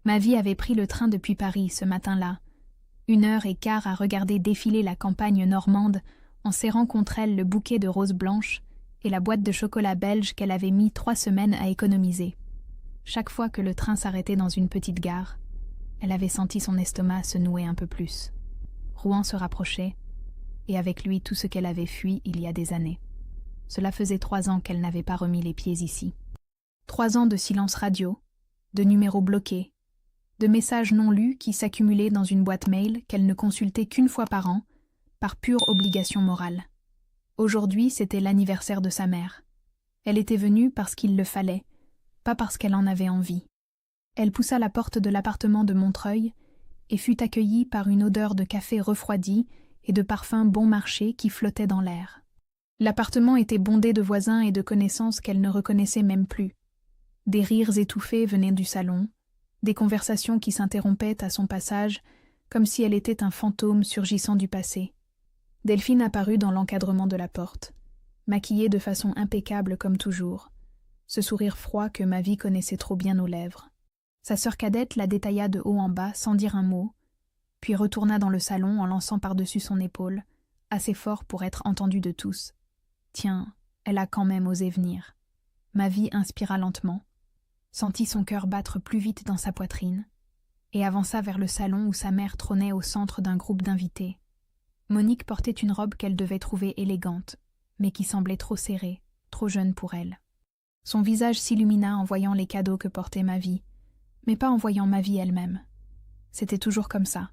Mavi avait pris le train depuis Paris ce matin-là, 1 heure et quart à regarder défiler la campagne normande en serrant contre elle le bouquet de roses blanches et la boîte de chocolat belge qu'elle avait mis 3 semaines à économiser. Chaque fois que le train s'arrêtait dans une petite gare, elle avait senti son estomac se nouer un peu plus. Rouen se rapprochait, et avec lui tout ce qu'elle avait fui il y a des années. Cela faisait 3 ans qu'elle n'avait pas remis les pieds ici. 3 ans de silence radio, de numéros bloqués, de messages non lus qui s'accumulaient dans une boîte mail qu'elle ne consultait qu'une fois par an, par pure obligation morale. Aujourd'hui, c'était l'anniversaire de sa mère. Elle était venue parce qu'il le fallait, pas parce qu'elle en avait envie. Elle poussa la porte de l'appartement de Montreuil et fut accueillie par une odeur de café refroidi et de parfums bon marché qui flottaient dans l'air. L'appartement était bondé de voisins et de connaissances qu'elle ne reconnaissait même plus. Des rires étouffés venaient du salon, des conversations qui s'interrompaient à son passage, comme si elle était un fantôme surgissant du passé. Delphine apparut dans l'encadrement de la porte, maquillée de façon impeccable comme toujours, ce sourire froid que Mavi connaissait trop bien aux lèvres. Sa sœur cadette la détailla de haut en bas sans dire un mot, puis retourna dans le salon en lançant par-dessus son épaule, assez fort pour être entendue de tous. Tiens, elle a quand même osé venir. Mavi inspira lentement, sentit son cœur battre plus vite dans sa poitrine, et avança vers le salon où sa mère trônait au centre d'un groupe d'invités. Monique portait une robe qu'elle devait trouver élégante, mais qui semblait trop serrée, trop jeune pour elle. Son visage s'illumina en voyant les cadeaux que portait Mavi, mais pas en voyant Mavi elle-même. C'était toujours comme ça,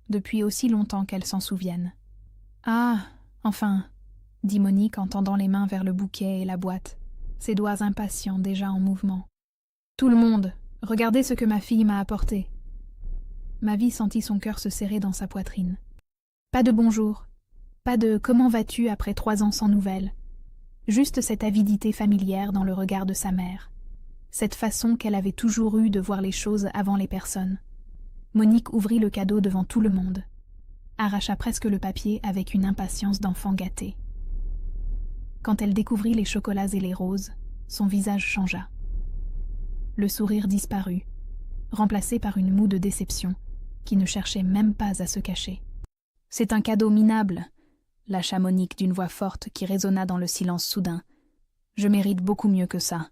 depuis aussi longtemps qu'elle s'en souvienne. « Ah, enfin !» dit Monique en tendant les mains vers le bouquet et la boîte, ses doigts impatients déjà en mouvement. « Tout le monde, regardez ce que ma fille m'a apporté. » Mavi sentit son cœur se serrer dans sa poitrine. Pas de bonjour, pas de comment vas-tu après 3 ans sans nouvelles. Juste cette avidité familière dans le regard de sa mère, cette façon qu'elle avait toujours eue de voir les choses avant les personnes. Monique ouvrit le cadeau devant tout le monde, arracha presque le papier avec une impatience d'enfant gâté. Quand elle découvrit les chocolats et les roses, son visage changea. Le sourire disparut, remplacé par une moue de déception qui ne cherchait même pas à se cacher. « C'est un cadeau minable !» lâcha Monique d'une voix forte qui résonna dans le silence soudain. « Je mérite beaucoup mieux que ça. »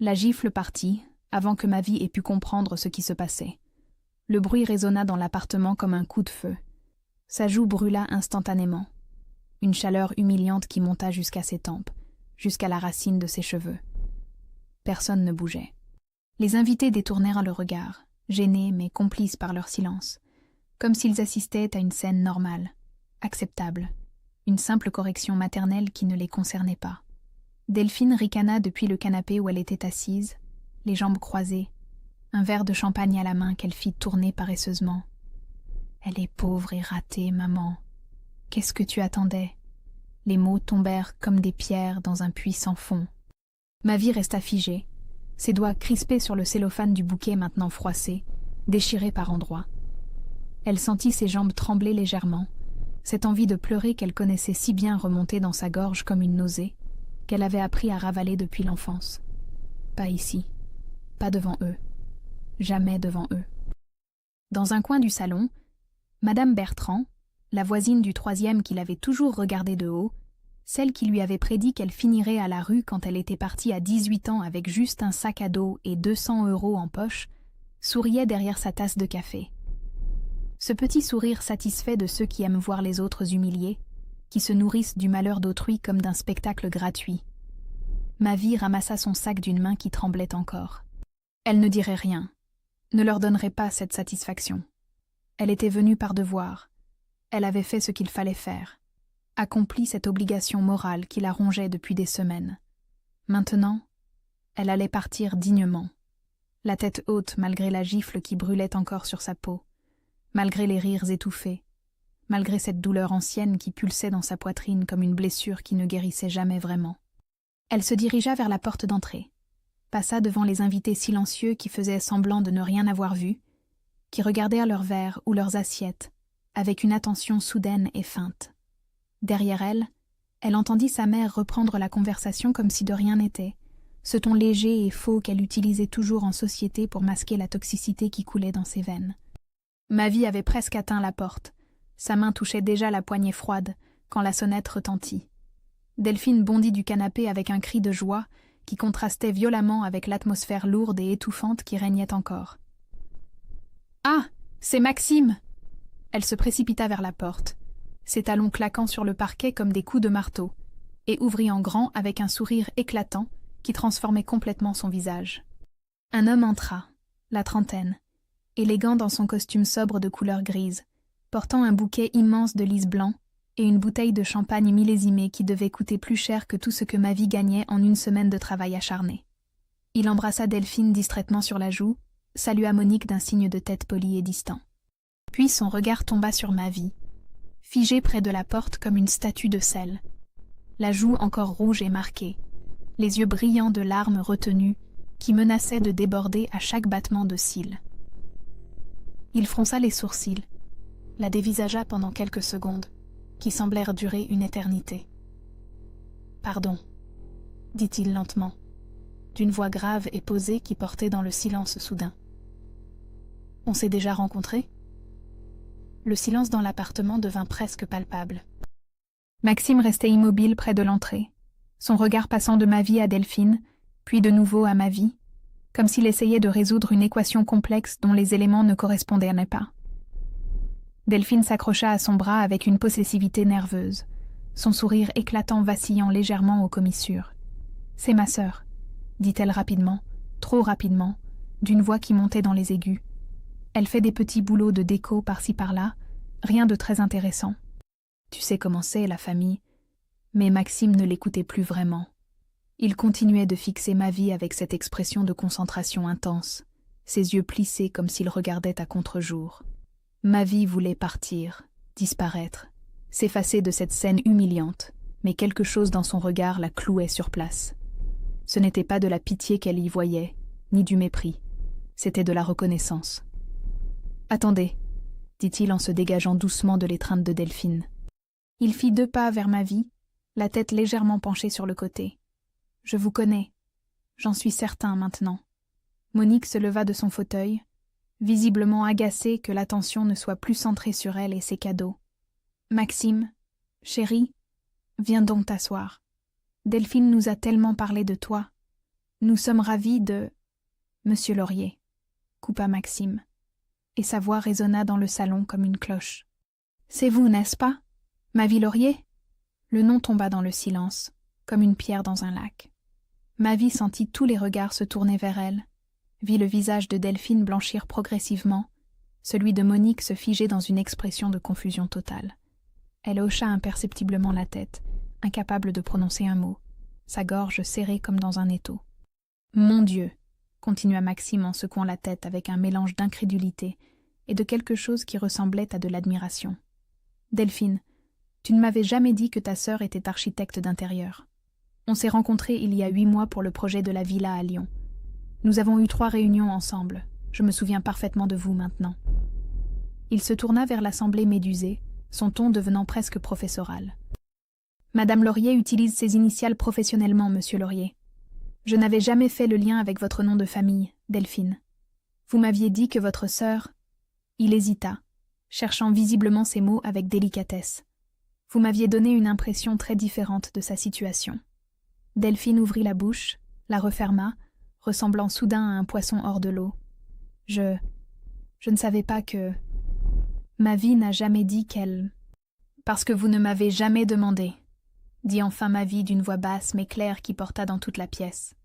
La gifle partit, avant que Mavi ait pu comprendre ce qui se passait. Le bruit résonna dans l'appartement comme un coup de feu. Sa joue brûla instantanément. Une chaleur humiliante qui monta jusqu'à ses tempes, jusqu'à la racine de ses cheveux. Personne ne bougeait. Les invités détournèrent le regard, gênés mais complices par leur silence, comme s'ils assistaient à une scène normale, acceptable, une simple correction maternelle qui ne les concernait pas. Delphine ricana depuis le canapé où elle était assise, les jambes croisées, un verre de champagne à la main qu'elle fit tourner paresseusement. « Elle est pauvre et ratée, maman. Qu'est-ce que tu attendais ?» Les mots tombèrent comme des pierres dans un puits sans fond. Mavi resta figée, ses doigts crispés sur le cellophane du bouquet maintenant froissé, déchiré par endroits. Elle sentit ses jambes trembler légèrement, cette envie de pleurer qu'elle connaissait si bien remonter dans sa gorge comme une nausée, qu'elle avait appris à ravaler depuis l'enfance. Pas ici, pas devant eux, jamais devant eux. Dans un coin du salon, Madame Bertrand, la voisine du 3e qui l'avait toujours regardée de haut, celle qui lui avait prédit qu'elle finirait à la rue quand elle était partie à 18 ans avec juste un sac à dos et 200 € en poche, souriait derrière sa tasse de café. Ce petit sourire satisfait de ceux qui aiment voir les autres humiliés, qui se nourrissent du malheur d'autrui comme d'un spectacle gratuit. Mavi ramassa son sac d'une main qui tremblait encore. Elle ne dirait rien, ne leur donnerait pas cette satisfaction. Elle était venue par devoir. Elle avait fait ce qu'il fallait faire, accompli cette obligation morale qui la rongeait depuis des semaines. Maintenant, elle allait partir dignement, la tête haute malgré la gifle qui brûlait encore sur sa peau, malgré les rires étouffés, malgré cette douleur ancienne qui pulsait dans sa poitrine comme une blessure qui ne guérissait jamais vraiment. Elle se dirigea vers la porte d'entrée, passa devant les invités silencieux qui faisaient semblant de ne rien avoir vu, qui regardèrent leurs verres ou leurs assiettes, avec une attention soudaine et feinte. Derrière elle, elle entendit sa mère reprendre la conversation comme si de rien n'était, ce ton léger et faux qu'elle utilisait toujours en société pour masquer la toxicité qui coulait dans ses veines. Mavi avait presque atteint la porte. Sa main touchait déjà la poignée froide quand la sonnette retentit. Delphine bondit du canapé avec un cri de joie qui contrastait violemment avec l'atmosphère lourde et étouffante qui régnait encore. « Ah, c'est Maxime !» Elle se précipita vers la porte, ses talons claquant sur le parquet comme des coups de marteau, et ouvrit en grand avec un sourire éclatant qui transformait complètement son visage. Un homme entra, la trentaine, élégant dans son costume sobre de couleur grise, portant un bouquet immense de lys blanc et une bouteille de champagne millésimée qui devait coûter plus cher que tout ce que Mavi gagnait en une semaine de travail acharné. Il embrassa Delphine distraitement sur la joue, salua Monique d'un signe de tête poli et distant. Puis son regard tomba sur Mavi, figée près de la porte comme une statue de sel, la joue encore rouge et marquée, les yeux brillants de larmes retenues qui menaçaient de déborder à chaque battement de cils. Il fronça les sourcils, la dévisagea pendant quelques secondes, qui semblèrent durer une éternité. « Pardon, » dit-il lentement, d'une voix grave et posée qui portait dans le silence soudain. « On s'est déjà rencontrés ?» Le silence dans l'appartement devint presque palpable. Maxime restait immobile près de l'entrée, son regard passant de Mavi à Delphine, puis de nouveau à Mavi, comme s'il essayait de résoudre une équation complexe dont les éléments ne correspondaient pas. Delphine s'accrocha à son bras avec une possessivité nerveuse, son sourire éclatant vacillant légèrement aux commissures. « C'est ma sœur, » dit-elle rapidement, trop rapidement, d'une voix qui montait dans les aigus. Elle fait des petits boulots de déco par-ci par-là, rien de très intéressant. Tu sais comment c'est, la famille. Mais Maxime ne l'écoutait plus vraiment. Il continuait de fixer Mavi avec cette expression de concentration intense, ses yeux plissés comme s'il regardait à contre-jour. Mavi voulait partir, disparaître, s'effacer de cette scène humiliante, mais quelque chose dans son regard la clouait sur place. Ce n'était pas de la pitié qu'elle y voyait, ni du mépris. C'était de la reconnaissance. « Attendez », dit-il en se dégageant doucement de l'étreinte de Delphine. Il fit 2 pas vers Mavi, la tête légèrement penchée sur le côté. « Je vous connais. J'en suis certain maintenant. » Monique se leva de son fauteuil, visiblement agacée que l'attention ne soit plus centrée sur elle et ses cadeaux. « Maxime, chéri, viens donc t'asseoir. Delphine nous a tellement parlé de toi. Nous sommes ravis de... » « Monsieur Laurier, » coupa Maxime, et sa voix résonna dans le salon comme une cloche. « C'est vous, n'est-ce pas, Mavi Laurier ?» Le nom tomba dans le silence, comme une pierre dans un lac. Mavi sentit tous les regards se tourner vers elle, vit le visage de Delphine blanchir progressivement, celui de Monique se figer dans une expression de confusion totale. Elle hocha imperceptiblement la tête, incapable de prononcer un mot, sa gorge serrée comme dans un étau. « Mon Dieu !» continua Maxime en secouant la tête avec un mélange d'incrédulité et de quelque chose qui ressemblait à de l'admiration. « Delphine, tu ne m'avais jamais dit que ta sœur était architecte d'intérieur. On s'est rencontrés il y a 8 mois pour le projet de la villa à Lyon. Nous avons eu 3 réunions ensemble. Je me souviens parfaitement de vous maintenant. » Il se tourna vers l'assemblée médusée, son ton devenant presque professoral. « Madame Laurier utilise ses initiales professionnellement, monsieur Laurier. Je n'avais jamais fait le lien avec votre nom de famille, Delphine. Vous m'aviez dit que votre sœur... » Il hésita, cherchant visiblement ses mots avec délicatesse. « Vous m'aviez donné une impression très différente de sa situation. » Delphine ouvrit la bouche, la referma, ressemblant soudain à un poisson hors de l'eau. « Je ne savais pas que... Mavi n'a jamais dit qu'elle... » « Parce que vous ne m'avez jamais demandé, » dit enfin Mavi d'une voix basse mais claire qui porta dans toute la pièce.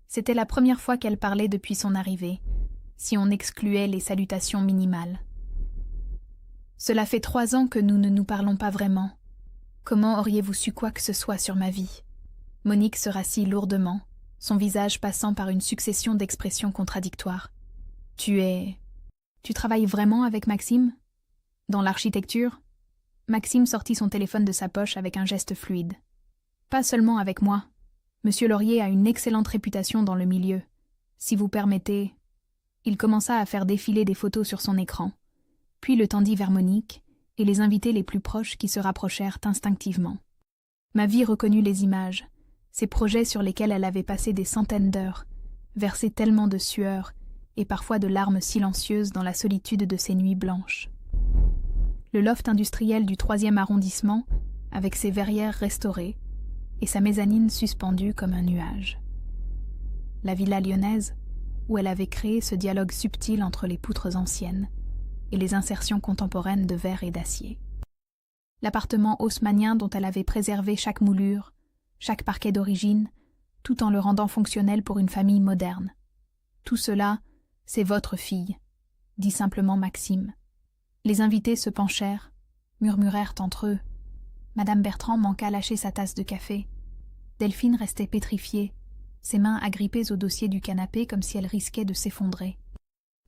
C'était la première fois qu'elle parlait depuis son arrivée, si on excluait les salutations minimales. « Cela fait 3 ans que nous ne nous parlons pas vraiment. Comment auriez-vous su quoi que ce soit sur ma vie ?» Monique se rassit lourdement, son visage passant par une succession d'expressions contradictoires. « Tu travailles vraiment avec Maxime ? Dans l'architecture ?» Maxime sortit son téléphone de sa poche avec un geste fluide. « Pas seulement avec moi. Monsieur Laurier a une excellente réputation dans le milieu. Si vous permettez... » Il commença à faire défiler des photos sur son écran, puis le tendit vers Monique et les invités les plus proches qui se rapprochèrent instinctivement. Mavi reconnut les images, Ces projets sur lesquels elle avait passé des centaines d'heures, versé tellement de sueur et parfois de larmes silencieuses dans la solitude de ces nuits blanches. Le loft industriel du 3e arrondissement, avec ses verrières restaurées et sa mezzanine suspendue comme un nuage. La villa lyonnaise, où elle avait créé ce dialogue subtil entre les poutres anciennes et les insertions contemporaines de verre et d'acier. L'appartement haussmannien dont elle avait préservé chaque moulure, chaque parquet d'origine, tout en le rendant fonctionnel pour une famille moderne. Tout cela, c'est votre fille, dit simplement Maxime. Les invités se penchèrent, murmurèrent entre eux. Madame Bertrand manqua lâcher sa tasse de café. Delphine restait pétrifiée, ses mains agrippées au dossier du canapé comme si elle risquait de s'effondrer.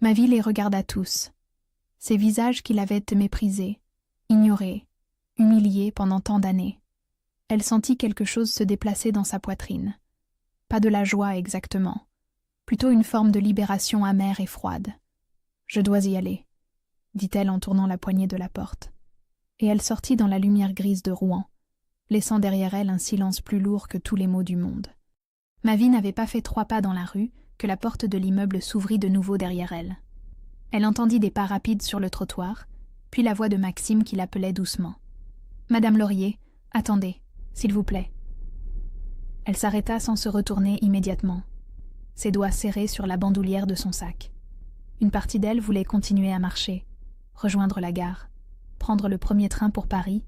Mavi les regarda tous. Ces visages qu'il avait méprisés, ignorés, humiliés pendant tant d'années. Elle sentit quelque chose se déplacer dans sa poitrine. Pas de la joie exactement, plutôt une forme de libération amère et froide. « Je dois y aller », dit-elle en tournant la poignée de la porte. Et elle sortit dans la lumière grise de Rouen, laissant derrière elle un silence plus lourd que tous les mots du monde. Mavi n'avait pas fait 3 pas dans la rue que la porte de l'immeuble s'ouvrit de nouveau derrière elle. Elle entendit des pas rapides sur le trottoir, puis la voix de Maxime qui l'appelait doucement. « Madame Laurier, attendez, s'il vous plaît. » Elle s'arrêta sans se retourner immédiatement, ses doigts serrés sur la bandoulière de son sac. Une partie d'elle voulait continuer à marcher, rejoindre la gare, prendre le premier train pour Paris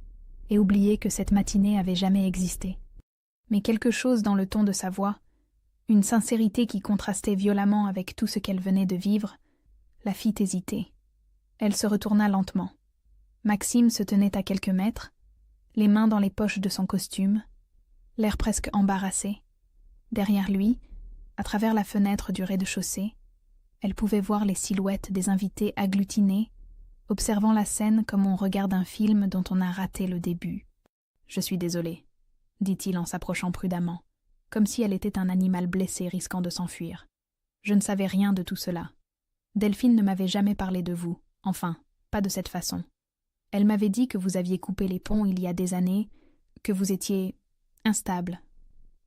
et oublier que cette matinée avait jamais existé. Mais quelque chose dans le ton de sa voix, une sincérité qui contrastait violemment avec tout ce qu'elle venait de vivre, la fit hésiter. Elle se retourna lentement. Maxime se tenait à quelques mètres, les mains dans les poches de son costume, l'air presque embarrassé. Derrière lui, à travers la fenêtre du rez-de-chaussée, elle pouvait voir les silhouettes des invités agglutinés, observant la scène comme on regarde un film dont on a raté le début. « Je suis désolé », dit-il en s'approchant prudemment, comme si elle était un animal blessé risquant de s'enfuir. « Je ne savais rien de tout cela. Delphine ne m'avait jamais parlé de vous, enfin, pas de cette façon. Elle m'avait dit que vous aviez coupé les ponts il y a des années, que vous étiez instable. »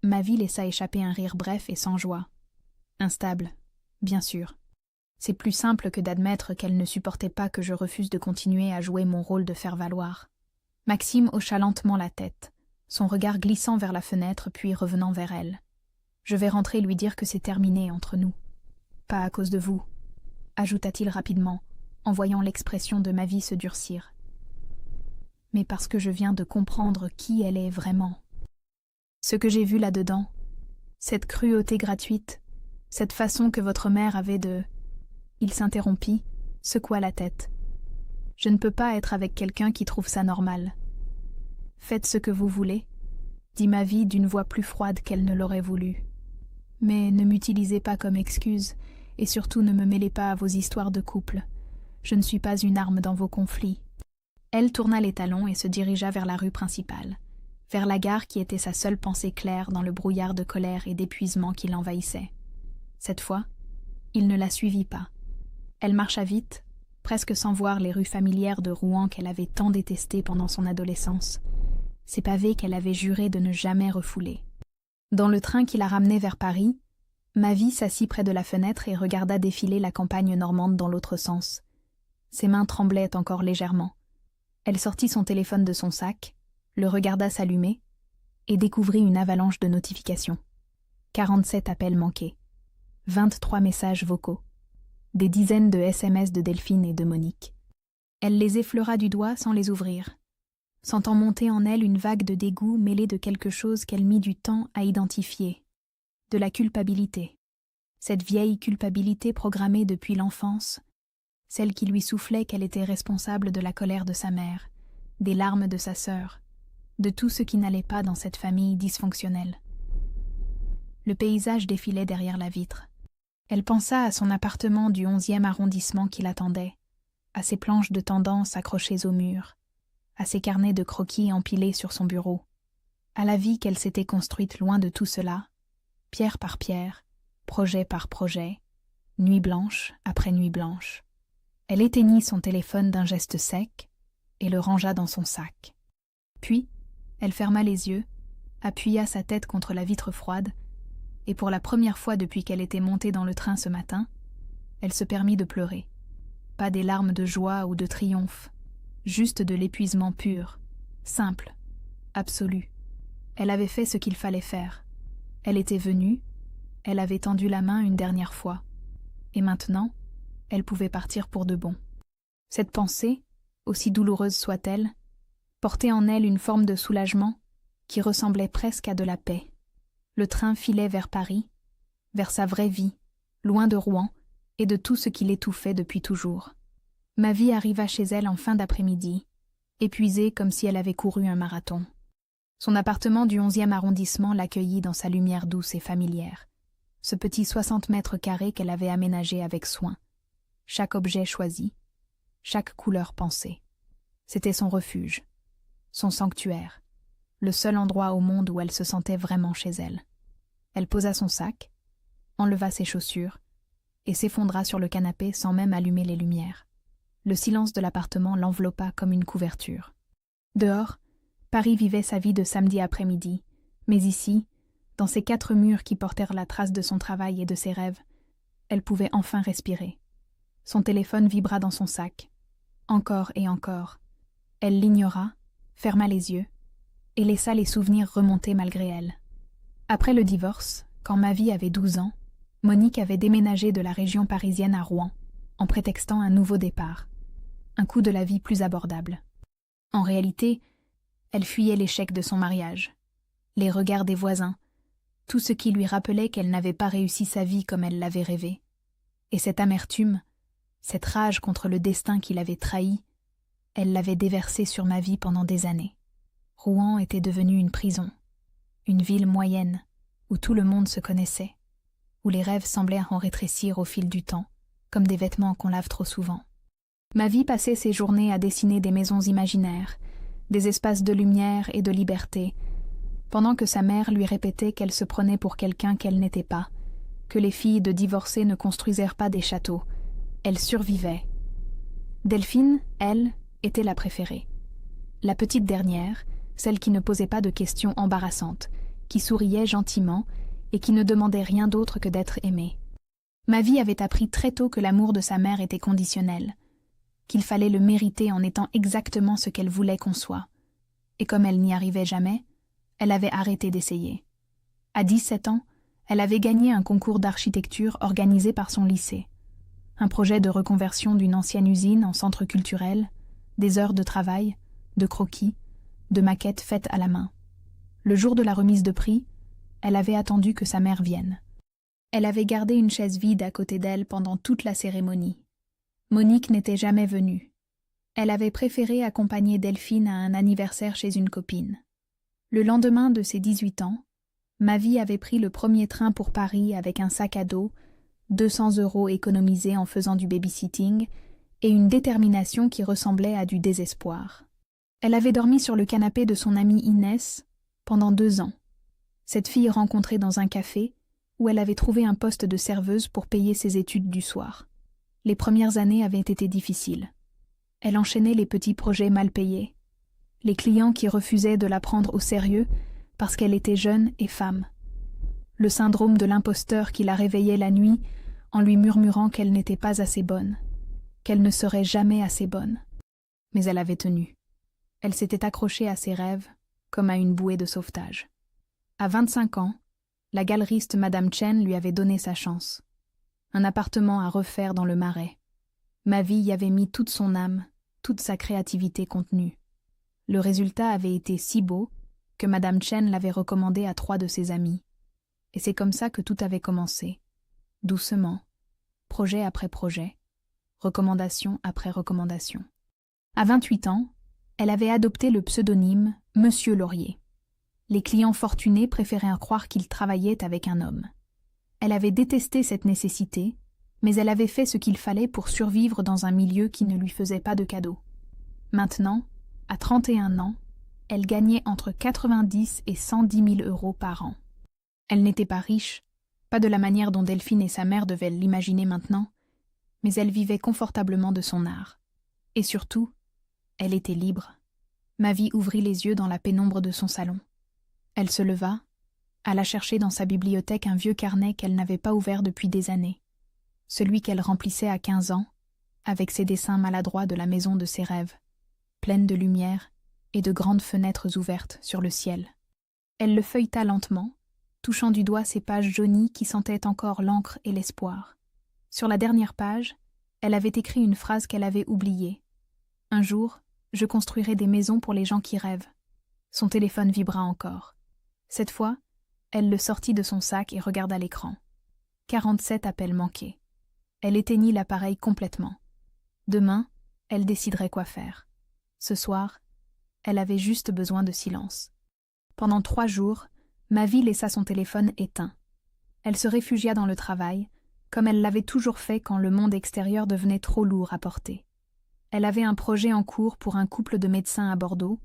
Mavi laissa échapper un rire bref et sans joie. « Instable, bien sûr. C'est plus simple que d'admettre qu'elle ne supportait pas que je refuse de continuer à jouer mon rôle de faire-valoir. » Maxime hocha lentement la tête, son regard glissant vers la fenêtre puis revenant vers elle. « Je vais rentrer lui dire que c'est terminé entre nous. Pas à cause de vous, » ajouta-t-il rapidement, en voyant l'expression de Mavi se durcir. « Mais parce que je viens de comprendre qui elle est vraiment. Ce que j'ai vu là-dedans, cette cruauté gratuite, cette façon que votre mère avait de... » Il s'interrompit, secoua la tête. « Je ne peux pas être avec quelqu'un qui trouve ça normal. »« Faites ce que vous voulez, » dit Mavi d'une voix plus froide qu'elle ne l'aurait voulu. « Mais ne m'utilisez pas comme excuse, et surtout ne me mêlez pas à vos histoires de couple. Je ne suis pas une arme dans vos conflits. » Elle tourna les talons et se dirigea vers la rue principale, vers la gare qui était sa seule pensée claire dans le brouillard de colère et d'épuisement qui l'envahissait. Cette fois, il ne la suivit pas. Elle marcha vite, presque sans voir les rues familières de Rouen qu'elle avait tant détestées pendant son adolescence, ces pavés qu'elle avait juré de ne jamais refouler. Dans le train qui la ramenait vers Paris, Mavi s'assit près de la fenêtre et regarda défiler la campagne normande dans l'autre sens. Ses mains tremblaient encore légèrement. Elle sortit son téléphone de son sac, le regarda s'allumer et découvrit une avalanche de notifications. 47 appels manqués, 23 messages vocaux, des dizaines de SMS de Delphine et de Monique. Elle les effleura du doigt sans les ouvrir, sentant monter en elle une vague de dégoût mêlée de quelque chose qu'elle mit du temps à identifier, de la culpabilité. Cette vieille culpabilité programmée depuis l'enfance, celle qui lui soufflait qu'elle était responsable de la colère de sa mère, des larmes de sa sœur, de tout ce qui n'allait pas dans cette famille dysfonctionnelle. Le paysage défilait derrière la vitre. Elle pensa à son appartement du 11e arrondissement qui l'attendait, à ses planches de tendance accrochées au mur, à ses carnets de croquis empilés sur son bureau, à la vie qu'elle s'était construite loin de tout cela, pierre par pierre, projet par projet, nuit blanche après nuit blanche. Elle éteignit son téléphone d'un geste sec et le rangea dans son sac. Puis, elle ferma les yeux appuya sa tête contre la vitre froide, et pour la première fois depuis qu'elle était montée dans le train ce matin, elle se permit de pleurer. Pas des larmes de joie ou de triomphe, juste de l'épuisement pur, simple, absolu. Elle avait fait ce qu'il fallait faire. Elle était venue, elle avait tendu la main une dernière fois, et maintenant, elle pouvait partir pour de bon. Cette pensée, aussi douloureuse soit-elle, portait en elle une forme de soulagement qui ressemblait presque à de la paix. Le train filait vers Paris, vers sa vraie vie, loin de Rouen et de tout ce qui l'étouffait depuis toujours. Mavi arriva chez elle en fin d'après-midi, épuisée comme si elle avait couru un marathon. Son appartement du 11e arrondissement l'accueillit dans sa lumière douce et familière. Ce petit 60 mètres carrés qu'elle avait aménagé avec soin. Chaque objet choisi, chaque couleur pensée. C'était son refuge, son sanctuaire, le seul endroit au monde où elle se sentait vraiment chez elle. Elle posa son sac, enleva ses chaussures, et s'effondra sur le canapé sans même allumer les lumières. Le silence de l'appartement l'enveloppa comme une couverture. Dehors, Paris vivait sa vie de samedi après-midi, mais ici, dans ces 4 murs qui portèrent la trace de son travail et de ses rêves, elle pouvait enfin respirer. Son téléphone vibra dans son sac. Encore et encore. Elle l'ignora, ferma les yeux, et laissa les souvenirs remonter malgré elle. Après le divorce, quand Mavi avait 12 ans, Monique avait déménagé de la région parisienne à Rouen, en prétextant un nouveau départ, un coût de la vie plus abordable. En réalité, elle fuyait l'échec de son mariage, les regards des voisins, tout ce qui lui rappelait qu'elle n'avait pas réussi sa vie comme elle l'avait rêvé. Et cette amertume, cette rage contre le destin qui l'avait trahie, elle l'avait déversée sur Mavi pendant des années. Rouen était devenue une prison, une ville moyenne, où tout le monde se connaissait, où les rêves semblaient en rétrécir au fil du temps, comme des vêtements qu'on lave trop souvent. Mavi passait ses journées à dessiner des maisons imaginaires, des espaces de lumière et de liberté, pendant que sa mère lui répétait qu'elle se prenait pour quelqu'un qu'elle n'était pas, que les filles de divorcés ne construisèrent pas des châteaux. Elle survivait. Delphine, elle, était la préférée. La petite dernière, celle qui ne posait pas de questions embarrassantes, qui souriait gentiment et qui ne demandait rien d'autre que d'être aimée. Mavi avait appris très tôt que l'amour de sa mère était conditionnel, qu'il fallait le mériter en étant exactement ce qu'elle voulait qu'on soit. Et comme elle n'y arrivait jamais, elle avait arrêté d'essayer. À 17 ans, elle avait gagné un concours d'architecture organisé par son lycée. Un projet de reconversion d'une ancienne usine en centre culturel, des heures de travail, de croquis, de maquettes faites à la main. Le jour de la remise de prix, elle avait attendu que sa mère vienne. Elle avait gardé une chaise vide à côté d'elle pendant toute la cérémonie. Monique n'était jamais venue. Elle avait préféré accompagner Delphine à un anniversaire chez une copine. Le lendemain de ses 18 ans, Mavi avait pris le premier train pour Paris avec un sac à dos, 200 € économisés en faisant du babysitting et une détermination qui ressemblait à du désespoir. Elle avait dormi sur le canapé de son amie Inès pendant 2 ans. Cette fille rencontrée dans un café où elle avait trouvé un poste de serveuse pour payer ses études du soir. Les premières années avaient été difficiles. Elle enchaînait les petits projets mal payés, les clients qui refusaient de la prendre au sérieux parce qu'elle était jeune et femme, le syndrome de l'imposteur qui la réveillait la nuit en lui murmurant qu'elle n'était pas assez bonne, qu'elle ne serait jamais assez bonne. Mais elle avait tenu. Elle s'était accrochée à ses rêves comme à une bouée de sauvetage. À 25 ans, la galeriste Madame Chen lui avait donné sa chance. Un appartement à refaire dans le Marais. Mavi y avait mis toute son âme, toute sa créativité contenue. Le résultat avait été si beau que Madame Chen l'avait recommandé à 3 de ses amis. Et c'est comme ça que tout avait commencé. Doucement, projet après projet, recommandation après recommandation. À 28 ans, elle avait adopté le pseudonyme Monsieur Laurier. Les clients fortunés préféraient croire qu'il travaillait avec un homme. Elle avait détesté cette nécessité, mais elle avait fait ce qu'il fallait pour survivre dans un milieu qui ne lui faisait pas de cadeaux. Maintenant, à 31 ans, elle gagnait entre 90 et 110 000 € par an. Elle n'était pas riche, pas de la manière dont Delphine et sa mère devaient l'imaginer maintenant, mais elle vivait confortablement de son art. Et surtout, elle était libre. Mavi ouvrit les yeux dans la pénombre de son salon. Elle se leva, alla chercher dans sa bibliothèque un vieux carnet qu'elle n'avait pas ouvert depuis des années, celui qu'elle remplissait à 15 ans, avec ses dessins maladroits de la maison de ses rêves, pleine de lumière et de grandes fenêtres ouvertes sur le ciel. Elle le feuilleta lentement, touchant du doigt ces pages jaunies qui sentaient encore l'encre et l'espoir. Sur la dernière page, elle avait écrit une phrase qu'elle avait oubliée. « Un jour, je construirai des maisons pour les gens qui rêvent. » Son téléphone vibra encore. Cette fois, elle le sortit de son sac et regarda l'écran. 47 appels manqués. Elle éteignit l'appareil complètement. Demain, elle déciderait quoi faire. Ce soir, elle avait juste besoin de silence. Pendant 3 jours, Mavi laissa son téléphone éteint. Elle se réfugia dans le travail, comme elle l'avait toujours fait quand le monde extérieur devenait trop lourd à porter. Elle avait un projet en cours pour un couple de médecins à Bordeaux,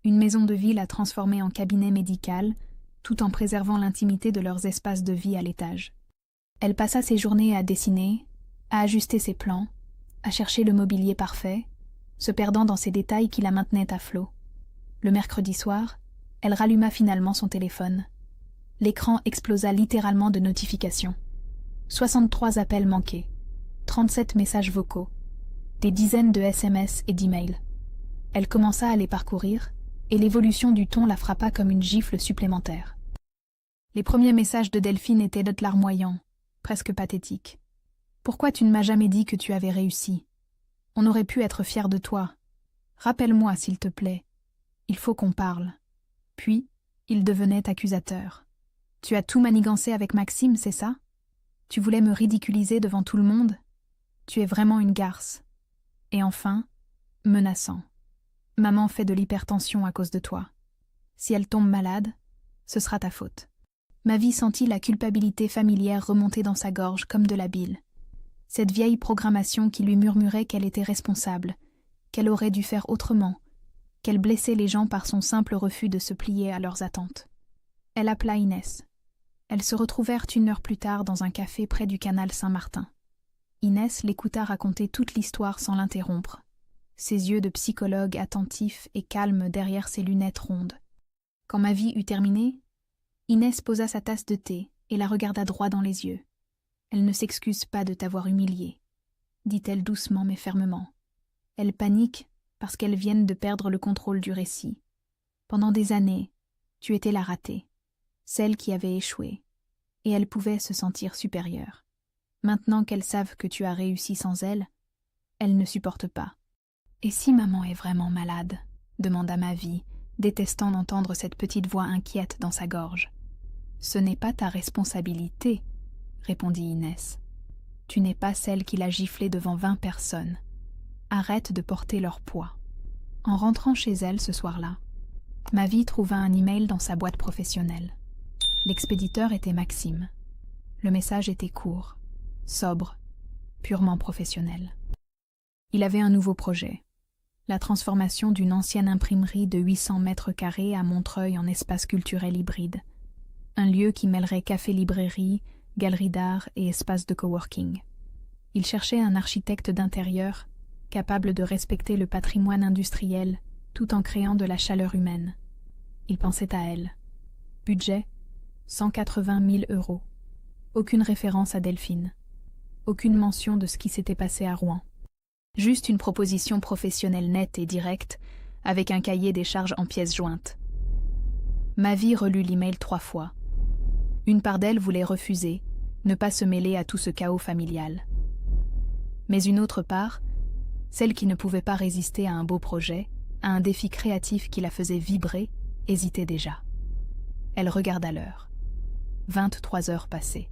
une maison de ville à transformer en cabinet médical, tout en préservant l'intimité de leurs espaces de vie à l'étage. Elle passa ses journées à dessiner, à ajuster ses plans, à chercher le mobilier parfait, se perdant dans ces détails qui la maintenaient à flot. Le mercredi soir, elle ralluma finalement son téléphone. L'écran explosa littéralement de notifications. 63 appels manqués, 37 messages vocaux, des dizaines de SMS et d'emails. Elle commença à les parcourir, et l'évolution du ton la frappa comme une gifle supplémentaire. Les premiers messages de Delphine étaient de larmoyants, presque pathétiques. « Pourquoi tu ne m'as jamais dit que tu avais réussi? On aurait pu être fier de toi. Rappelle-moi, s'il te plaît. Il faut qu'on parle. » Puis, il devenait accusateur. « Tu as tout manigancé avec Maxime, c'est ça? Tu voulais me ridiculiser devant tout le monde? Tu es vraiment une garce. » Et enfin, menaçant. « Maman fait de l'hypertension à cause de toi. Si elle tombe malade, ce sera ta faute. » Mavi sentit la culpabilité familière remonter dans sa gorge comme de la bile. Cette vieille programmation qui lui murmurait qu'elle était responsable, qu'elle aurait dû faire autrement, qu'elle blessait les gens par son simple refus de se plier à leurs attentes. Elle appela Inès. Elles se retrouvèrent 1 heure plus tard dans un café près du canal Saint-Martin. Inès l'écouta raconter toute l'histoire sans l'interrompre, ses yeux de psychologue attentifs et calmes derrière ses lunettes rondes. Quand Mavi eut terminé, Inès posa sa tasse de thé et la regarda droit dans les yeux. « Elle ne s'excuse pas de t'avoir humiliée, » dit-elle doucement mais fermement. Elle panique parce qu'elles viennent de perdre le contrôle du récit. Pendant des années, tu étais la ratée, celle qui avait échoué, et elle pouvait se sentir supérieure. Maintenant qu'elles savent que tu as réussi sans elle, elles ne supportent pas. « Et si maman est vraiment malade ?» demanda Mavi, détestant d'entendre cette petite voix inquiète dans sa gorge. « Ce n'est pas ta responsabilité, » répondit Inès. « Tu n'es pas celle qui l'a giflée devant 20 personnes. Arrête de porter leur poids. » En rentrant chez elle ce soir-là, Mavi trouva un email dans sa boîte professionnelle. L'expéditeur était Maxime. Le message était court, sobre, purement professionnel. Il avait un nouveau projet. La transformation d'une ancienne imprimerie de 800 mètres carrés à Montreuil en espace culturel hybride. Un lieu qui mêlerait café-librairie, galerie d'art et espace de coworking. Il cherchait un architecte d'intérieur capable de respecter le patrimoine industriel tout en créant de la chaleur humaine. Il pensait à elle. Budget 180 000 €. Aucune référence à Delphine. Aucune mention de ce qui s'était passé à Rouen. Juste une proposition professionnelle nette et directe, avec un cahier des charges en pièces jointes. Mavi relut l'email 3 fois. Une part d'elle voulait refuser, ne pas se mêler à tout ce chaos familial. Mais une autre part, celle qui ne pouvait pas résister à un beau projet, à un défi créatif qui la faisait vibrer, hésitait déjà. Elle regarda l'heure. 23 heures passées.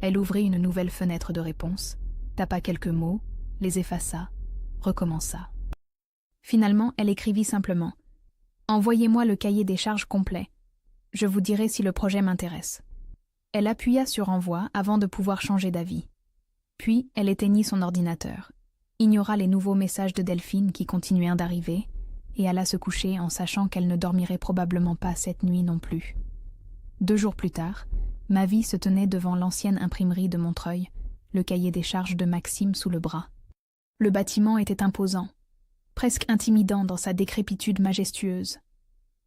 Elle ouvrit une nouvelle fenêtre de réponse, tapa quelques mots, les effaça, recommença. Finalement, elle écrivit simplement « Envoyez-moi le cahier des charges complet. Je vous dirai si le projet m'intéresse. » Elle appuya sur envoi avant de pouvoir changer d'avis. Puis, elle éteignit son ordinateur, ignora les nouveaux messages de Delphine qui continuaient d'arriver et alla se coucher en sachant qu'elle ne dormirait probablement pas cette nuit non plus. 2 jours plus tard, Mavi se tenait devant l'ancienne imprimerie de Montreuil, le cahier des charges de Maxime sous le bras. Le bâtiment était imposant, presque intimidant dans sa décrépitude majestueuse.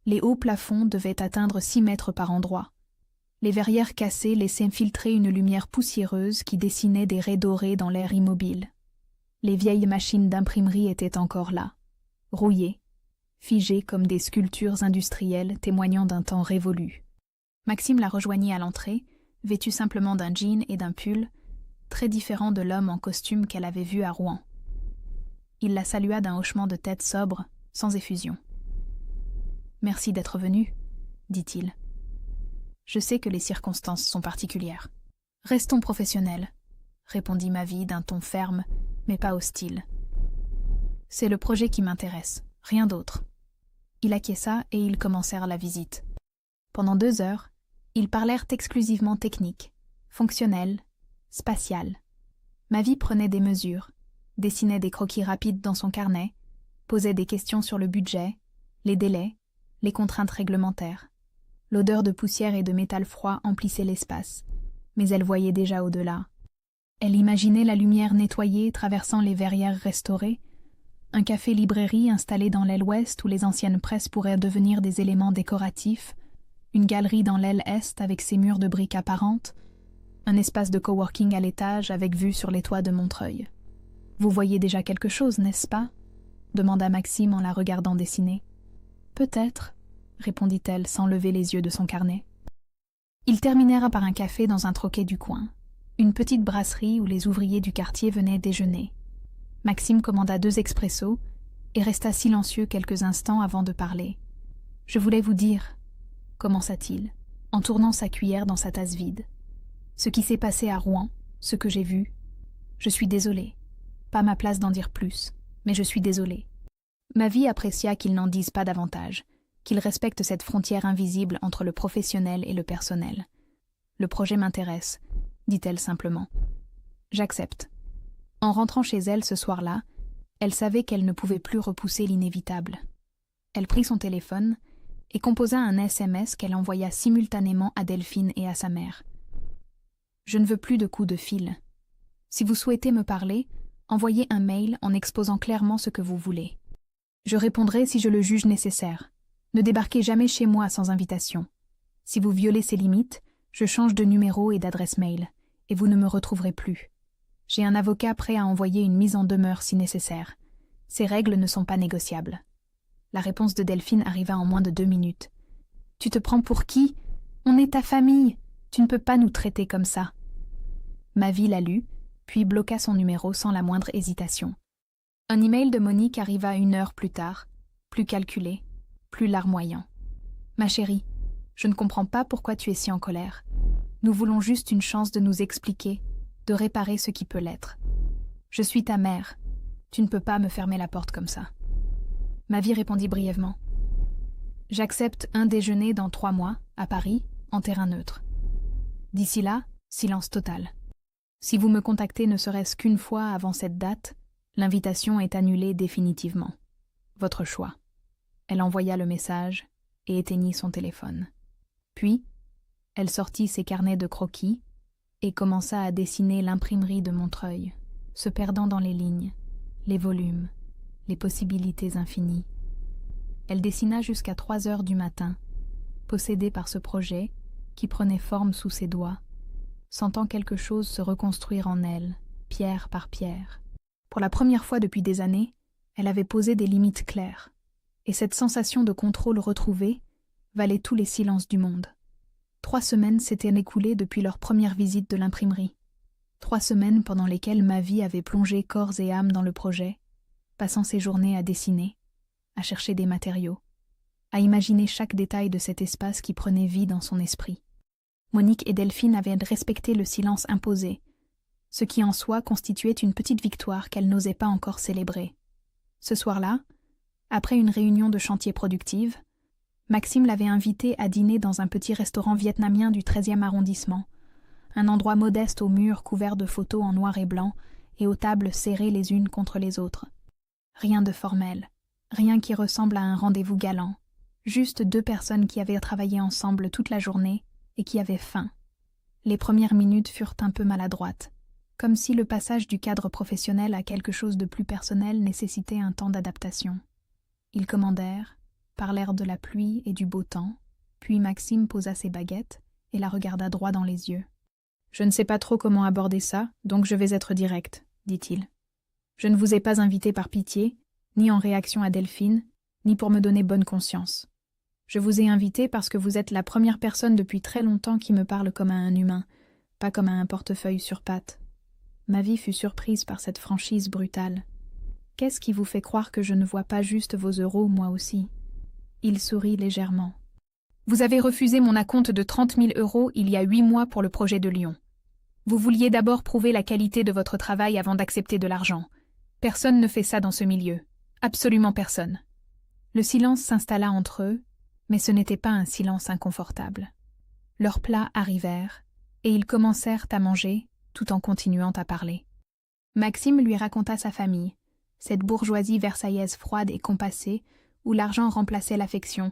Les hauts plafonds devaient atteindre 6 mètres par endroits. Les verrières cassées laissaient filtrer une lumière poussiéreuse qui dessinait des raies dorées dans l'air immobile. Les vieilles machines d'imprimerie étaient encore là, rouillées, figées comme des sculptures industrielles témoignant d'un temps révolu. Maxime la rejoignit à l'entrée, vêtue simplement d'un jean et d'un pull, très différent de l'homme en costume qu'elle avait vu à Rouen. Il la salua d'un hochement de tête sobre, sans effusion. « Merci d'être venu, » dit-il. « Je sais que les circonstances sont particulières. »« Restons professionnels, » répondit Mavi d'un ton ferme, mais pas hostile. « C'est le projet qui m'intéresse, rien d'autre. » Il acquiesça et ils commencèrent la visite. Pendant 2 heures, ils parlèrent exclusivement technique, fonctionnel, spatial. Mavi prenait des mesures, dessinait des croquis rapides dans son carnet, posait des questions sur le budget, les délais, les contraintes réglementaires. L'odeur de poussière et de métal froid emplissait l'espace, mais elle voyait déjà au-delà. Elle imaginait la lumière nettoyée traversant les verrières restaurées, un café-librairie installé dans l'aile ouest où les anciennes presses pourraient devenir des éléments décoratifs, une galerie dans l'aile est avec ses murs de briques apparentes, un espace de coworking à l'étage avec vue sur les toits de Montreuil. « Vous voyez déjà quelque chose, n'est-ce pas ?» demanda Maxime en la regardant dessiner. « Peut-être, » répondit-elle sans lever les yeux de son carnet. Ils terminèrent par un café dans un troquet du coin, une petite brasserie où les ouvriers du quartier venaient déjeuner. Maxime commanda 2 expressos et resta silencieux quelques instants avant de parler. « Je voulais vous dire, » commença-t-il, en tournant sa cuillère dans sa tasse vide. « Ce qui s'est passé à Rouen, ce que j'ai vu. Je suis désolée. Pas ma place d'en dire plus, mais je suis désolée. » Mavi apprécia qu'il n'en dise pas davantage, qu'il respecte cette frontière invisible entre le professionnel et le personnel. « Le projet m'intéresse, » dit-elle simplement. « J'accepte. » En rentrant chez elle ce soir-là, elle savait qu'elle ne pouvait plus repousser l'inévitable. Elle prit son téléphone et composa un SMS qu'elle envoya simultanément à Delphine et à sa mère. « Je ne veux plus de coups de fil. Si vous souhaitez me parler, envoyez un mail en exposant clairement ce que vous voulez. Je répondrai si je le juge nécessaire. Ne débarquez jamais chez moi sans invitation. Si vous violez ces limites, je change de numéro et d'adresse mail, et vous ne me retrouverez plus. J'ai un avocat prêt à envoyer une mise en demeure si nécessaire. Ces règles ne sont pas négociables. » La réponse de Delphine arriva en moins de 2 minutes. « Tu te prends pour qui? On est ta famille. Tu ne peux pas nous traiter comme ça. » Mavi la lut, puis bloqua son numéro sans la moindre hésitation. Un email de Monique arriva 1 heure plus tard, plus calculé, plus larmoyant. « Ma chérie, je ne comprends pas pourquoi tu es si en colère. Nous voulons juste une chance de nous expliquer, de réparer ce qui peut l'être. Je suis ta mère. Tu ne peux pas me fermer la porte comme ça. » Mavi répondit brièvement. « J'accepte un déjeuner dans 3 mois, à Paris, en terrain neutre. D'ici là, silence total. Si vous me contactez ne serait-ce qu'une fois avant cette date, l'invitation est annulée définitivement. Votre choix. » Elle envoya le message et éteignit son téléphone. Puis, elle sortit ses carnets de croquis et commença à dessiner l'imprimerie de Montreuil, se perdant dans les lignes, les volumes, les possibilités infinies. Elle dessina jusqu'à 3 heures du matin, possédée par ce projet qui prenait forme sous ses doigts, sentant quelque chose se reconstruire en elle, pierre par pierre. Pour la première fois depuis des années, elle avait posé des limites claires, et cette sensation de contrôle retrouvée valait tous les silences du monde. 3 semaines s'étaient écoulées depuis leur première visite de l'imprimerie. 3 semaines pendant lesquelles Mavi avait plongé corps et âme dans le projet, passant ses journées à dessiner, à chercher des matériaux, à imaginer chaque détail de cet espace qui prenait vie dans son esprit. Monique et Delphine avaient respecté le silence imposé, ce qui en soi constituait une petite victoire qu'elles n'osaient pas encore célébrer. Ce soir-là, après une réunion de chantier productive, Maxime l'avait invitée à dîner dans un petit restaurant vietnamien du 13e arrondissement, un endroit modeste aux murs couverts de photos en noir et blanc et aux tables serrées les unes contre les autres. Rien de formel, rien qui ressemble à un rendez-vous galant, juste 2 personnes qui avaient travaillé ensemble toute la journée et qui avaient faim. Les premières minutes furent un peu maladroites, comme si le passage du cadre professionnel à quelque chose de plus personnel nécessitait un temps d'adaptation. Ils commandèrent, parlèrent de la pluie et du beau temps, puis Maxime posa ses baguettes et la regarda droit dans les yeux. « Je ne sais pas trop comment aborder ça, donc je vais être direct, » dit-il. « Je ne vous ai pas invité par pitié, ni en réaction à Delphine, ni pour me donner bonne conscience. Je vous ai invité parce que vous êtes la première personne depuis très longtemps qui me parle comme à un humain, pas comme à un portefeuille sur pattes. » Ma vie fut surprise par cette franchise brutale. « Qu'est-ce qui vous fait croire que je ne vois pas juste vos euros, moi aussi ?» Il sourit légèrement. « Vous avez refusé mon acompte de 30 000 € il y a 8 mois pour le projet de Lyon. Vous vouliez d'abord prouver la qualité de votre travail avant d'accepter de l'argent. Personne ne fait ça dans ce milieu. Absolument personne. » Le silence s'installa entre eux, mais ce n'était pas un silence inconfortable. Leurs plats arrivèrent, et ils commencèrent à manger, tout en continuant à parler. Maxime lui raconta sa famille, cette bourgeoisie versaillaise froide et compassée, où l'argent remplaçait l'affection,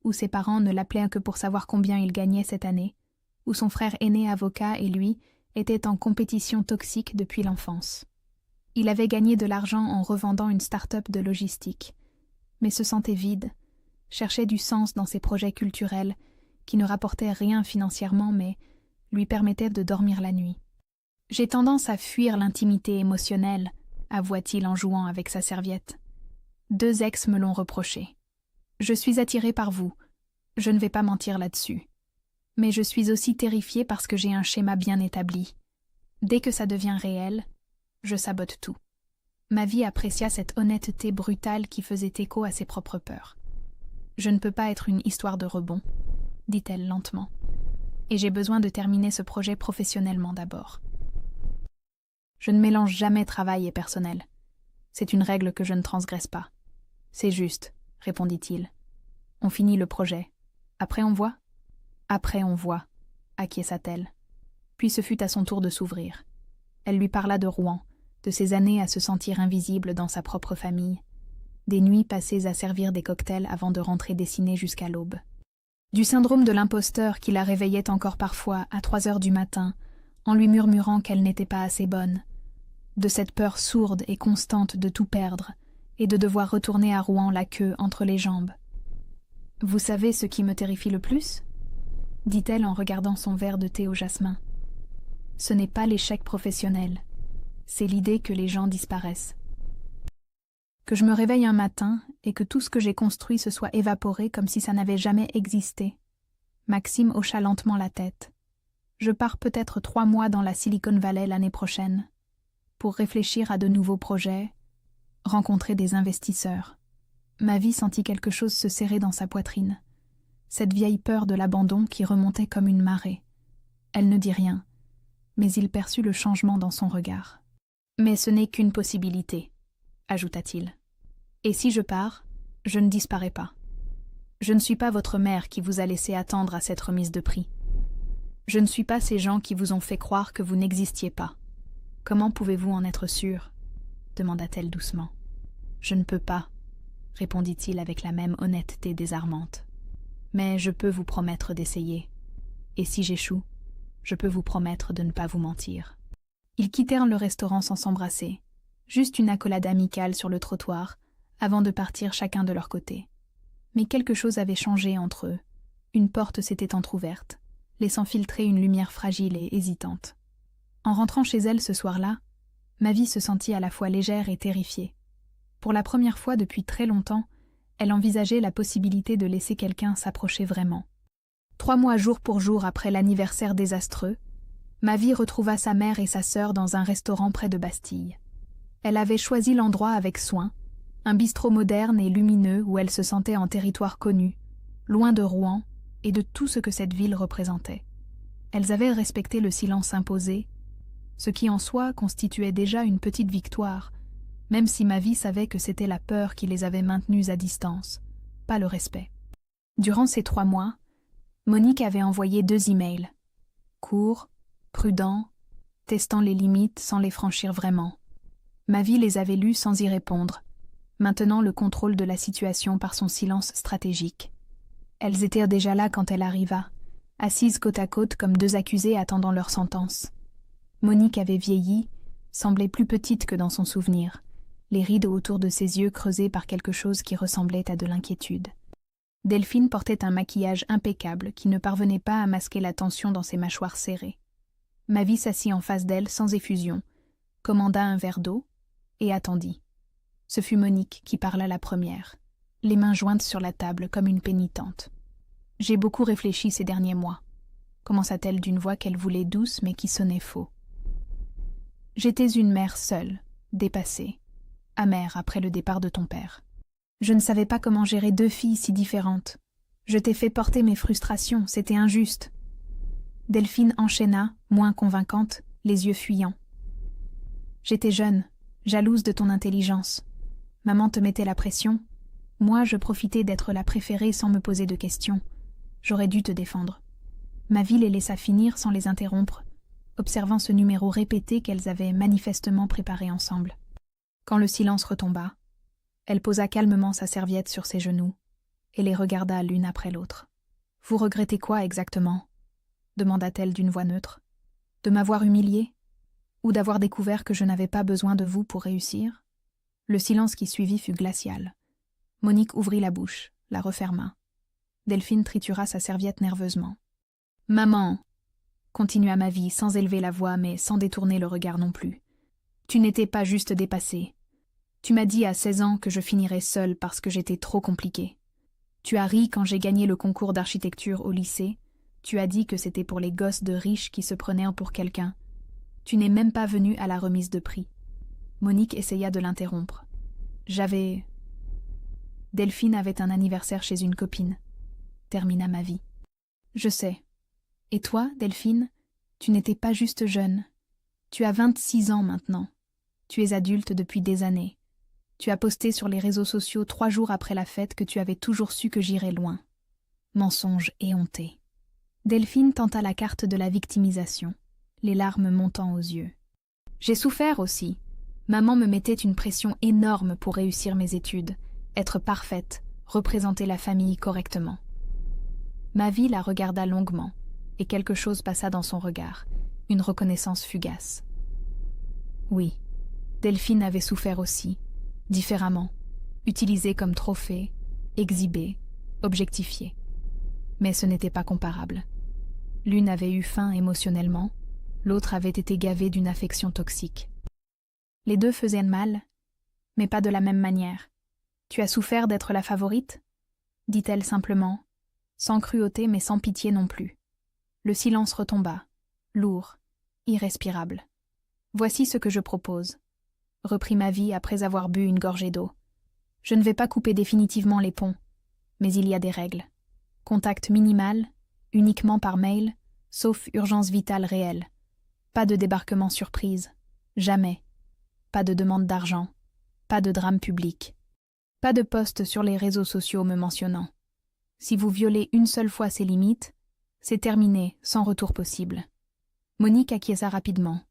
où ses parents ne l'appelaient que pour savoir combien il gagnait cette année, où son frère aîné avocat et lui étaient en compétition toxique depuis l'enfance. Il avait gagné de l'argent en revendant une start-up de logistique, mais se sentait vide, cherchait du sens dans ses projets culturels qui ne rapportaient rien financièrement mais lui permettaient de dormir la nuit. « J'ai tendance à fuir l'intimité émotionnelle », avoua-t-il en jouant avec sa serviette. « 2 ex me l'ont reproché. Je suis attiré par vous, je ne vais pas mentir là-dessus. Mais je suis aussi terrifié parce que j'ai un schéma bien établi. Dès que ça devient réel, je sabote tout. » Ma vie apprécia cette honnêteté brutale qui faisait écho à ses propres peurs. « Je ne peux pas être une histoire de rebond, » dit-elle lentement. « Et j'ai besoin de terminer ce projet professionnellement d'abord. Je ne mélange jamais travail et personnel. C'est une règle que je ne transgresse pas. »« C'est juste, » répondit-il. « On finit le projet. Après on voit ?»« Après on voit, » acquiesça-t-elle. Puis ce fut à son tour de s'ouvrir. Elle lui parla de Rouen, de ses années à se sentir invisible dans sa propre famille, des nuits passées à servir des cocktails avant de rentrer dessiner jusqu'à l'aube. Du syndrome de l'imposteur qui la réveillait encore parfois à 3 heures du matin, en lui murmurant qu'elle n'était pas assez bonne, de cette peur sourde et constante de tout perdre et de devoir retourner à Rouen la queue entre les jambes. « Vous savez ce qui me terrifie le plus ?» dit-elle en regardant son verre de thé au jasmin. « Ce n'est pas l'échec professionnel, c'est l'idée que les gens disparaissent. Que je me réveille un matin et que tout ce que j'ai construit se soit évaporé comme si ça n'avait jamais existé. » Maxime hocha lentement la tête. « Je pars peut-être 3 mois dans la Silicon Valley l'année prochaine, pour réfléchir à de nouveaux projets, rencontrer des investisseurs. » Ma vie sentit quelque chose se serrer dans sa poitrine, cette vieille peur de l'abandon qui remontait comme une marée. Elle ne dit rien, mais il perçut le changement dans son regard. « Mais ce n'est qu'une possibilité, » ajouta-t-il. « Et si je pars, je ne disparais pas. Je ne suis pas votre mère qui vous a laissé attendre à cette remise de prix. Je ne suis pas ces gens qui vous ont fait croire que vous n'existiez pas. Comment pouvez-vous en être sûr ?» demanda-t-elle doucement. « Je ne peux pas, » répondit-il avec la même honnêteté désarmante. « Mais je peux vous promettre d'essayer. Et si j'échoue, je peux vous promettre de ne pas vous mentir. » Ils quittèrent le restaurant sans s'embrasser, juste une accolade amicale sur le trottoir, avant de partir chacun de leur côté. Mais quelque chose avait changé entre eux. Une porte s'était entr'ouverte, laissant filtrer une lumière fragile et hésitante. En rentrant chez elle ce soir-là, Mavi se sentit à la fois légère et terrifiée. Pour la première fois depuis très longtemps, elle envisageait la possibilité de laisser quelqu'un s'approcher vraiment. 3 mois jour pour jour après l'anniversaire désastreux, Mavi retrouva sa mère et sa sœur dans un restaurant près de Bastille. Elle avait choisi l'endroit avec soin, un bistrot moderne et lumineux où elle se sentait en territoire connu, loin de Rouen et de tout ce que cette ville représentait. Elles avaient respecté le silence imposé, ce qui en soi constituait déjà une petite victoire, même si Mavi savait que c'était la peur qui les avait maintenues à distance, pas le respect. Durant ces 3 mois, Monique avait envoyé 2 emails, courts, prudents, testant les limites sans les franchir vraiment. Mavi les avait lus sans y répondre, maintenant le contrôle de la situation par son silence stratégique. Elles étaient déjà là quand elle arriva, assises côte à côte comme 2 accusés attendant leur sentence. Monique avait vieilli, semblait plus petite que dans son souvenir, les rides autour de ses yeux creusés par quelque chose qui ressemblait à de l'inquiétude. Delphine portait un maquillage impeccable qui ne parvenait pas à masquer la tension dans ses mâchoires serrées. Mavi s'assit en face d'elle sans effusion, commanda un verre d'eau et attendit. Ce fut Monique qui parla la première, les mains jointes sur la table comme une pénitente. « J'ai beaucoup réfléchi ces derniers mois », commença-t-elle d'une voix qu'elle voulait douce mais qui sonnait faux. « J'étais une mère seule, dépassée, amère après le départ de ton père. Je ne savais pas comment gérer 2 filles si différentes. Je t'ai fait porter mes frustrations, c'était injuste. » Delphine enchaîna, moins convaincante, les yeux fuyants. « J'étais jeune, jalouse de ton intelligence. Maman te mettait la pression. Moi, je profitais d'être la préférée sans me poser de questions. J'aurais dû te défendre. » Mavi les laissa finir sans les interrompre, observant ce numéro répété qu'elles avaient manifestement préparé ensemble. Quand le silence retomba, elle posa calmement sa serviette sur ses genoux et les regarda l'une après l'autre. « Vous regrettez quoi exactement ?» demanda-t-elle d'une voix neutre. « De m'avoir humiliée ? Ou d'avoir découvert que je n'avais pas besoin de vous pour réussir ?» Le silence qui suivit fut glacial. Monique ouvrit la bouche, la referma. Delphine tritura sa serviette nerveusement. « Maman !» continua Mavi sans élever la voix mais sans détourner le regard non plus. « Tu n'étais pas juste dépassée. Tu m'as dit à 16 ans que je finirais seule parce que j'étais trop compliquée. Tu as ri quand j'ai gagné le concours d'architecture au lycée. Tu as dit que c'était pour les gosses de riches qui se prenaient pour quelqu'un. Tu n'es même pas venue à la remise de prix. » Monique essaya de l'interrompre. « J'avais... » Delphine avait un anniversaire chez une copine, termina Mavi. « Je sais. Et toi, Delphine, tu n'étais pas juste jeune. Tu as 26 ans maintenant. Tu es adulte depuis des années. Tu as posté sur les réseaux sociaux 3 jours après la fête que tu avais toujours su que j'irais loin. » Mensonge éhonté. Delphine tenta la carte de la victimisation, les larmes montant aux yeux. « J'ai souffert aussi. Maman me mettait une pression énorme pour réussir mes études, être parfaite, représenter la famille correctement. » Mavi la regarda longuement, et quelque chose passa dans son regard, une reconnaissance fugace. Oui, Delphine avait souffert aussi, différemment, utilisée comme trophée, exhibée, objectifiée. Mais ce n'était pas comparable. L'une avait eu faim émotionnellement, l'autre avait été gavée d'une affection toxique. Les deux faisaient mal, mais pas de la même manière. « Tu as souffert d'être la favorite ?» dit-elle simplement, sans cruauté mais sans pitié non plus. Le silence retomba, lourd, irrespirable. « Voici ce que je propose, » reprit Mavi après avoir bu une gorgée d'eau. « Je ne vais pas couper définitivement les ponts, mais il y a des règles. Contact minimal, uniquement par mail, sauf urgence vitale réelle. Pas de débarquement surprise, jamais. Pas de demande d'argent, pas de drame public. Pas de post sur les réseaux sociaux me mentionnant. Si vous violez une seule fois ces limites, c'est terminé, sans retour possible. » Monique acquiesça rapidement,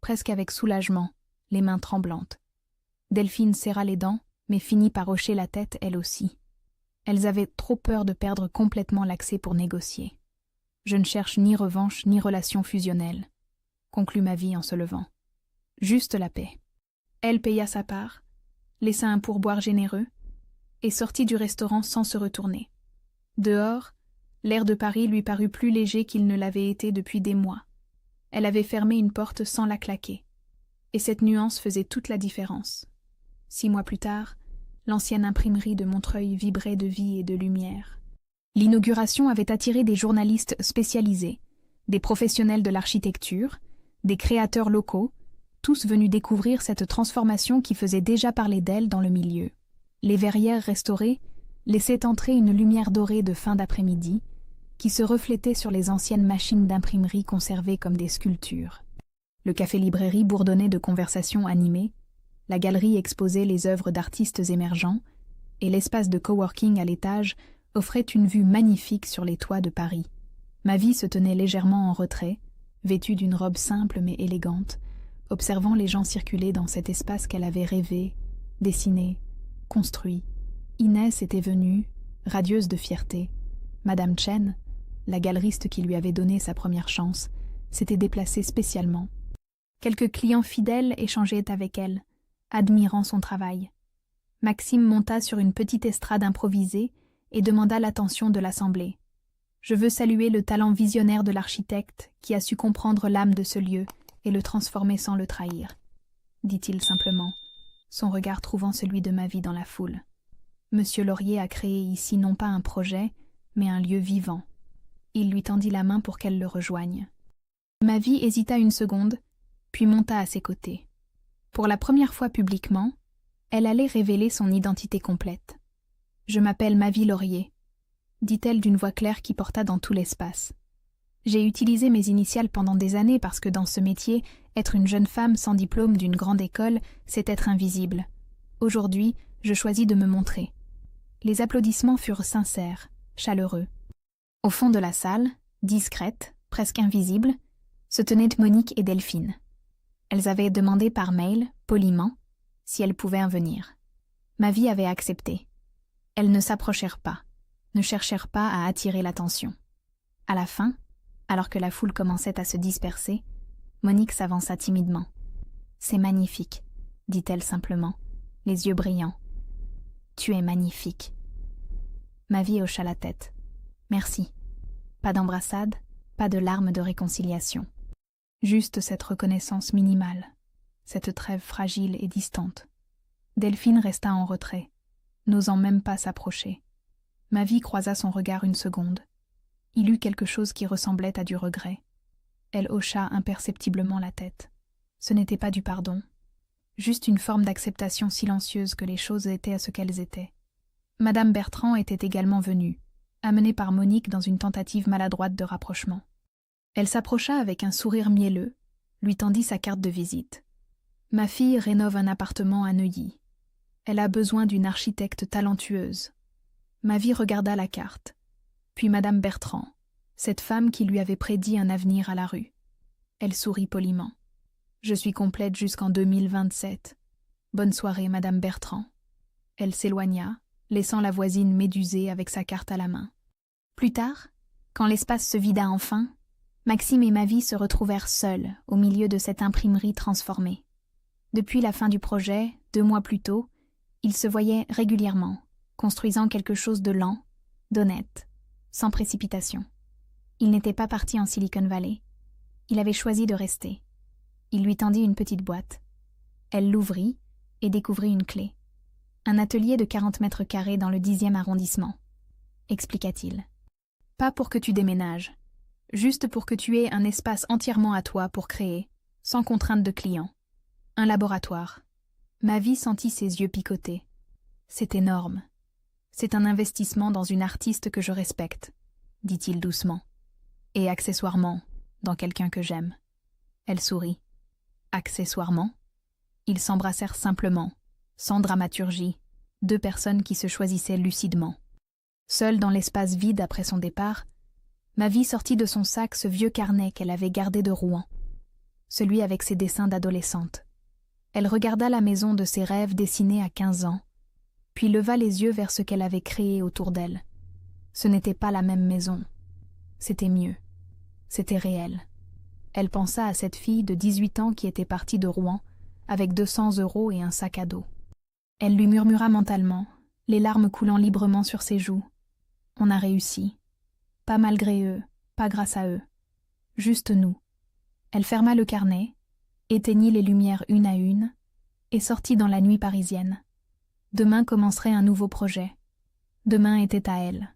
presque avec soulagement, les mains tremblantes. Delphine serra les dents, mais finit par hocher la tête elle aussi. Elles avaient trop peur de perdre complètement l'accès pour négocier. « Je ne cherche ni revanche ni relation fusionnelle », conclut Mavi en se levant. « Juste la paix. » Elle paya sa part, laissa un pourboire généreux, et sortit du restaurant sans se retourner. Dehors, l'air de Paris lui parut plus léger qu'il ne l'avait été depuis des mois. Elle avait fermé une porte sans la claquer. Et cette nuance faisait toute la différence. 6 mois plus tard, l'ancienne imprimerie de Montreuil vibrait de vie et de lumière. L'inauguration avait attiré des journalistes spécialisés, des professionnels de l'architecture, des créateurs locaux, tous venus découvrir cette transformation qui faisait déjà parler d'elle dans le milieu. Les verrières restaurées laissaient entrer une lumière dorée de fin d'après-midi qui se reflétait sur les anciennes machines d'imprimerie conservées comme des sculptures. Le café-librairie bourdonnait de conversations animées, la galerie exposait les œuvres d'artistes émergents et l'espace de coworking à l'étage offrait une vue magnifique sur les toits de Paris. Mavi se tenait légèrement en retrait, vêtue d'une robe simple mais élégante, observant les gens circuler dans cet espace qu'elle avait rêvé, dessiné, construit. Inès était venue, radieuse de fierté. Madame Chen, la galeriste qui lui avait donné sa première chance, s'était déplacée spécialement. Quelques clients fidèles échangeaient avec elle, admirant son travail. Maxime monta sur une petite estrade improvisée et demanda l'attention de l'assemblée. « Je veux saluer le talent visionnaire de l'architecte qui a su comprendre l'âme de ce lieu et le transformer sans le trahir, » dit-il simplement, son regard trouvant celui de Mavie dans la foule. Monsieur Laurier a créé ici non pas un projet, mais un lieu vivant. Il lui tendit la main pour qu'elle le rejoigne. Mavie hésita une seconde, puis monta à ses côtés. Pour la première fois publiquement, elle allait révéler son identité complète. « Je m'appelle Mavie Laurier », dit-elle d'une voix claire qui porta dans tout l'espace. « J'ai utilisé mes initiales pendant des années parce que dans ce métier, être une jeune femme sans diplôme d'une grande école, c'est être invisible. Aujourd'hui, je choisis de me montrer. » Les applaudissements furent sincères, chaleureux. Au fond de la salle, discrètes, presque invisibles, se tenaient Monique et Delphine. Elles avaient demandé par mail, poliment, si elles pouvaient venir. Mavie avait accepté. Elles ne s'approchèrent pas, ne cherchèrent pas à attirer l'attention. À la fin, alors que la foule commençait à se disperser, Monique s'avança timidement. « C'est magnifique, » dit-elle simplement, les yeux brillants. « Tu es magnifique. » Mavie hocha la tête. « Merci. » Pas d'embrassade, pas de larmes de réconciliation. Juste cette reconnaissance minimale, cette trêve fragile et distante. Delphine resta en retrait, n'osant même pas s'approcher. Mavie croisa son regard une seconde. Il eut quelque chose qui ressemblait à du regret. Elle hocha imperceptiblement la tête. Ce n'était pas du pardon, juste une forme d'acceptation silencieuse que les choses étaient à ce qu'elles étaient. Madame Bertrand était également venue, amenée par Monique dans une tentative maladroite de rapprochement. Elle s'approcha avec un sourire mielleux, lui tendit sa carte de visite. « Ma fille rénove un appartement à Neuilly. Elle a besoin d'une architecte talentueuse. » Mavie regarda la carte, puis Madame Bertrand, cette femme qui lui avait prédit un avenir à la rue. Elle sourit poliment. « Je suis complète jusqu'en 2027. Bonne soirée, Madame Bertrand. » Elle s'éloigna, laissant la voisine médusée avec sa carte à la main. Plus tard, quand l'espace se vida enfin, Maxime et Mavie se retrouvèrent seuls au milieu de cette imprimerie transformée. Depuis la fin du projet, 2 mois plus tôt, ils se voyaient régulièrement, construisant quelque chose de lent, d'honnête, sans précipitation. Il n'était pas parti en Silicon Valley. Il avait choisi de rester. Il lui tendit une petite boîte. Elle l'ouvrit et découvrit une clé. Un atelier de 40 mètres carrés dans le 10e arrondissement, expliqua-t-il. Pas pour que tu déménages, juste pour que tu aies un espace entièrement à toi pour créer, sans contrainte de clients. Un laboratoire. Mavie sentit ses yeux picoter. C'est énorme. C'est un investissement dans une artiste que je respecte, dit-il doucement. Et accessoirement, dans quelqu'un que j'aime. Elle sourit. Accessoirement? Ils s'embrassèrent simplement, sans dramaturgie, 2 personnes qui se choisissaient lucidement. Seule dans l'espace vide après son départ, Mavie sortit de son sac ce vieux carnet qu'elle avait gardé de Rouen, celui avec ses dessins d'adolescente. Elle regarda la maison de ses rêves dessinée à 15 ans, puis leva les yeux vers ce qu'elle avait créé autour d'elle. Ce n'était pas la même maison. C'était mieux. C'était réel. Elle pensa à cette fille de 18 ans qui était partie de Rouen avec 200 € et un sac à dos. Elle lui murmura mentalement, les larmes coulant librement sur ses joues. On a réussi. Pas malgré eux, pas grâce à eux. Juste nous. Elle ferma le carnet, éteignit les lumières une à une, et sortit dans la nuit parisienne. Demain commencerait un nouveau projet. Demain était à elle.